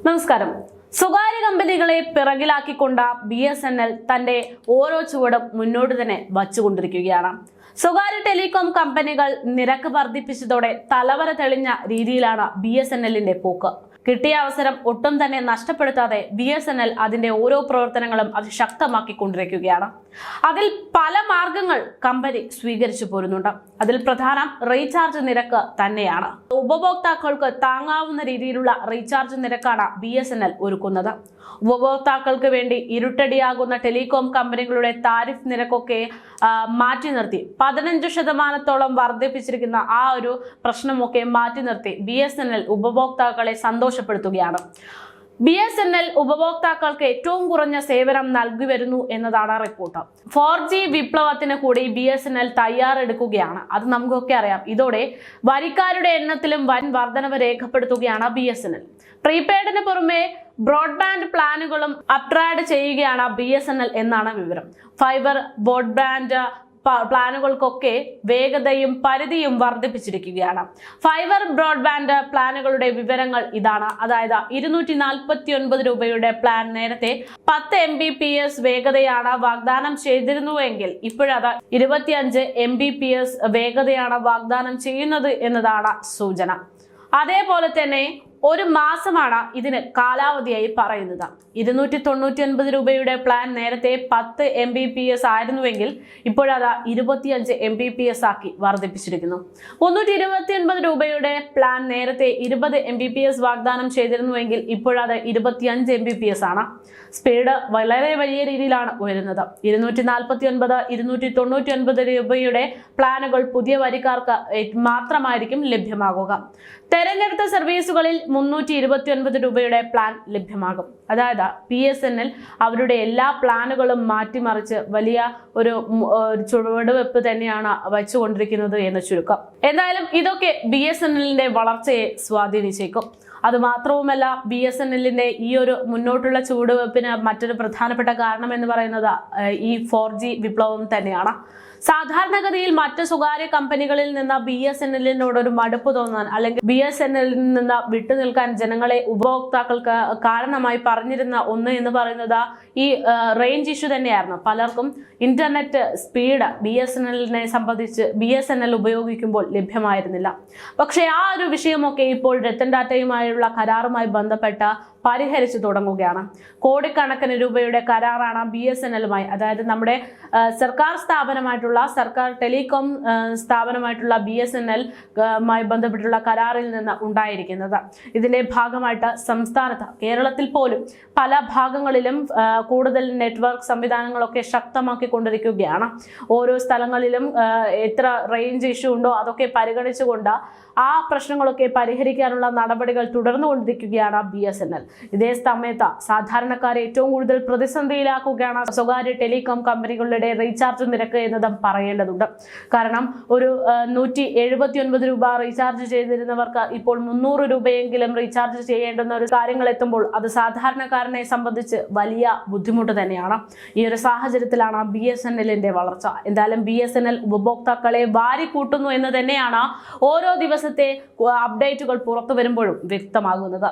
നമസ്കാരം. സ്വകാര്യ കമ്പനികളെ പിറകിലാക്കിക്കൊണ്ട BSNL തന്റെ ഓരോ ചുവടും മുന്നോട്ട് തന്നെ വച്ചുകൊണ്ടിരിക്കുകയാണ്. സ്വകാര്യ ടെലികോം കമ്പനികൾ നിരക്ക് വർദ്ധിപ്പിച്ചതോടെ തലവര തെളിഞ്ഞ രീതിയിലാണ് BSNLന്റെ പോക്ക്. കിട്ടിയ അവസരം ഒട്ടും തന്നെ നഷ്ടപ്പെടുത്താതെ BSNL അതിന്റെ ഓരോ പ്രവർത്തനങ്ങളും അതിശക്തമാക്കിക്കൊണ്ടിരിക്കുകയാണ്. അതിൽ പല മാർഗങ്ങൾ കമ്പനി സ്വീകരിച്ചു പോരുന്നുണ്ട്. അതിൽ പ്രധാനം റീചാർജ് നിരക്ക് തന്നെയാണ്. ഉപഭോക്താക്കൾക്ക് താങ്ങാവുന്ന രീതിയിലുള്ള റീചാർജ് നിരക്കാണ് BSNL ഒരുക്കുന്നത്. ഉപഭോക്താക്കൾക്ക് വേണ്ടി ഇരുട്ടടിയാകുന്ന ടെലികോം കമ്പനികളുടെ താരിഫ് നിരക്കൊക്കെ മാറ്റി നിർത്തി 15% വർദ്ധിപ്പിച്ചിരിക്കുന്ന ആ ഒരു പ്രശ്നമൊക്കെ മാറ്റി നിർത്തി BSNL ഉപഭോക്താക്കളെ സന്തോഷപ്പെടുത്തുകയാണ്. BSNL ഉപഭോക്താക്കൾക്ക് ഏറ്റവും കുറഞ്ഞ സേവനം നൽകി വരുന്നു എന്നതാണ് റിപ്പോർട്ട്. 4G വിപ്ലവത്തിന് കൂടി BSNL തയ്യാറെടുക്കുകയാണ്. അത് നമുക്കൊക്കെ അറിയാം. ഇതോടെ വരിക്കാരുടെ എണ്ണത്തിലും വൻ വർധനവ് രേഖപ്പെടുത്തുകയാണ് BSNL. പ്രീപെയ്ഡിന് പുറമെ ബ്രോഡ്ബാൻഡ് പ്ലാനുകളും അപ്ഗ്രേഡ് ചെയ്യുകയാണ് BSNL എന്നാണ് വിവരം. ഫൈബർ ബ്രോഡ്ബാൻഡ് പ്ലാനുകൾക്കൊക്കെ വേഗതയും പരിധിയും വർദ്ധിപ്പിച്ചിരിക്കുകയാണ്. ഫൈബർ ബ്രോഡ്ബാൻഡ് പ്ലാനുകളുടെ വിവരങ്ങൾ ഇതാണ്. അതായത് 249 രൂപയുടെ പ്ലാൻ നേരത്തെ 10 Mbps വേഗതയാണ് വാഗ്ദാനം ചെയ്തിരുന്നുവെങ്കിൽ ഇപ്പോഴത് 25 Mbps വേഗതയാണ് വാഗ്ദാനം ചെയ്യുന്നത് എന്നതാണ് സൂചന. അതേപോലെ തന്നെ ഒരു മാസമാണ് ഇതിന് കാലാവധിയായി പറയുന്നത്. 299 രൂപയുടെ പ്ലാൻ നേരത്തെ 10 Mbps ആയിരുന്നുവെങ്കിൽ ഇപ്പോഴത് 25 Mbps ആക്കി വർദ്ധിപ്പിച്ചിരിക്കുന്നു. 329 രൂപയുടെ പ്ലാൻ നേരത്തെ 20 Mbps വാഗ്ദാനം ചെയ്തിരുന്നുവെങ്കിൽ ഇപ്പോഴത് 25 Mbps ആണ്. സ്പീഡ് വളരെ വലിയ രീതിയിലാണ് ഉയരുന്നത്. 249, 299 രൂപയുടെ പ്ലാനുകൾ പുതിയ വരിക്കാർക്ക് മാത്രമായിരിക്കും ലഭ്യമാകുക. തെരഞ്ഞെടുത്ത സർവീസുകളിൽ 329 രൂപയുടെ പ്ലാൻ ലഭ്യമാകും. അതായത് BSNL അവരുടെ എല്ലാ പ്ലാനുകളും മാറ്റിമറിച്ച് വലിയ ഒരു ചുവടുവെപ്പ് തന്നെയാണ് വച്ചുകൊണ്ടിരിക്കുന്നത് എന്ന് ചുരുക്കം. എന്തായാലും ഇതൊക്കെ BSNLന്റെ വളർച്ചയെ സ്വാധീനിച്ചേക്കും. അത് മാത്രവുമല്ല, BSNLന്റെ ഈ ഒരു മുന്നോട്ടുള്ള ചുവടുവെപ്പിന് മറ്റൊരു പ്രധാനപ്പെട്ട കാരണം എന്ന് പറയുന്നത് ഈ 4G വിപ്ലവം തന്നെയാണ്. സാധാരണഗതിയിൽ മറ്റ് സ്വകാര്യ കമ്പനികളിൽ നിന്ന് BSNLനോട് ഒരു മടുപ്പ് തോന്നാൻ അല്ലെങ്കിൽ BSNLൽ നിന്ന് വിട്ടുനിൽക്കാൻ ജനങ്ങളെ ഉപഭോക്താക്കൾക്ക് കാരണമായി പറഞ്ഞിരുന്ന ഒന്ന് എന്ന് പറയുന്നത് ഈ റേഞ്ച് ഇഷ്യൂ തന്നെയായിരുന്നു. പലർക്കും ഇന്റർനെറ്റ് സ്പീഡ് BSNLനെ സംബന്ധിച്ച് BSNL ഉപയോഗിക്കുമ്പോൾ ലഭ്യമായിരുന്നില്ല. പക്ഷേ ആ ഒരു വിഷയമൊക്കെ ഇപ്പോൾ രത്തൻ ടാറ്റയുമായുള്ള കരാറുമായി ബന്ധപ്പെട്ട് പരിഹരിച്ചു തുടങ്ങുകയാണ്. കോടിക്കണക്കിന് രൂപയുടെ കരാറാണ് BSNLുമായി, അതായത് നമ്മുടെ സർക്കാർ സ്ഥാപനമായിട്ടുള്ള സർക്കാർ ടെലികോം സ്ഥാപനമായിട്ടുള്ള BSNLമായി ബന്ധപ്പെട്ടുള്ള കരാറിൽ നിന്ന് ഉണ്ടായിരിക്കുന്നത്. ഇതിന്റെ ഭാഗമായിട്ട് സംസ്ഥാനത്ത് കേരളത്തിൽ പോലും പല ഭാഗങ്ങളിലും കൂടുതൽ നെറ്റ്വർക്ക് സംവിധാനങ്ങളൊക്കെ ശക്തമാക്കിക്കൊണ്ടിരിക്കുകയാണ്. ഓരോ സ്ഥലങ്ങളിലും എത്ര റേഞ്ച് ഇഷ്യൂ ഉണ്ടോ അതൊക്കെ പരിഗണിച്ചുകൊണ്ട് ആ പ്രശ്നങ്ങളൊക്കെ പരിഹരിക്കാനുള്ള നടപടികൾ തുടർന്നുകൊണ്ടിരിക്കുകയാണ് BSNL. ഇതേ സമയത്ത് സാധാരണക്കാരെ ഏറ്റവും കൂടുതൽ പ്രതിസന്ധിയിലാക്കുകയാണ് സ്വകാര്യ ടെലികോം കമ്പനികളുടെ റീചാർജ് നിരക്ക് എന്നതും പറയേണ്ടതുണ്ട്. കാരണം ഒരു 179 രൂപ റീചാർജ് ചെയ്തിരുന്നവർക്ക് ഇപ്പോൾ 300 രൂപയെങ്കിലും റീചാർജ് ചെയ്യേണ്ടുന്ന ഒരു കാര്യങ്ങൾ എത്തുമ്പോൾ അത് സാധാരണക്കാരനെ സംബന്ധിച്ച് വലിയ ബുദ്ധിമുട്ട് തന്നെയാണ്. ഈ ഒരു സാഹചര്യത്തിലാണ് BSNLന്റെ വളർച്ച. എന്തായാലും BSNL ഉപഭോക്താക്കളെ വാരിക്കൂട്ടുന്നു എന്ന് തന്നെയാണ് ഓരോ ദിവസത്തെ അപ്ഡേറ്റുകൾ പുറത്തു വരുമ്പോഴും വ്യക്തമാകുന്നത്.